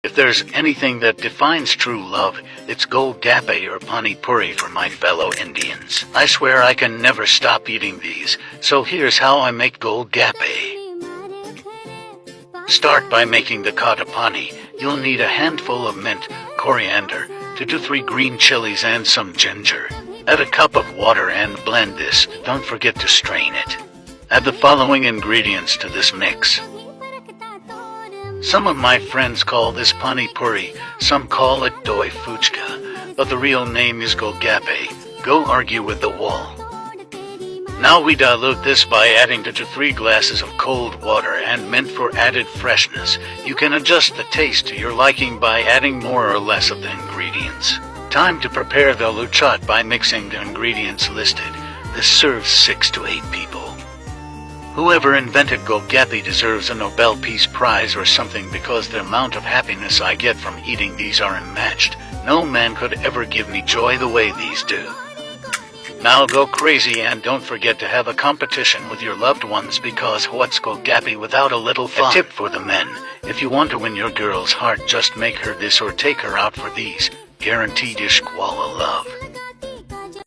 If there's anything that defines true love, it's Gol Gappay or pani puri for my fellow Indians. I swear I can never stop eating these, so here's how I make Gol Gappay. Start by making the kata pani. You'll need a handful of mint, coriander, 2 to 3 green chilies and some ginger. Add a cup of water and blend this. Don't forget to strain it. Add the following ingredients to this mix. Some of my friends call this pani puri, some call it doi fuchka, but the real name is Gol Gappay. Go argue with the wall. Now we dilute this by adding 2 to 3 glasses of cold water and mint for added freshness. You can adjust the taste to your liking by adding more or less of the ingredients. Time to prepare the luchat by mixing the ingredients listed. This serves 6 to 8 people. Whoever invented Gol Gappay deserves a Nobel Peace Prize or something because the amount of happiness I get from eating these are unmatched. No man could ever give me joy the way these do. Now go crazy and don't forget to have a competition with your loved ones because what's Gol Gappay without a little fun? A tip for the men, if you want to win your girl's heart, just make her this or take her out for these. Guaranteed ishkwala love.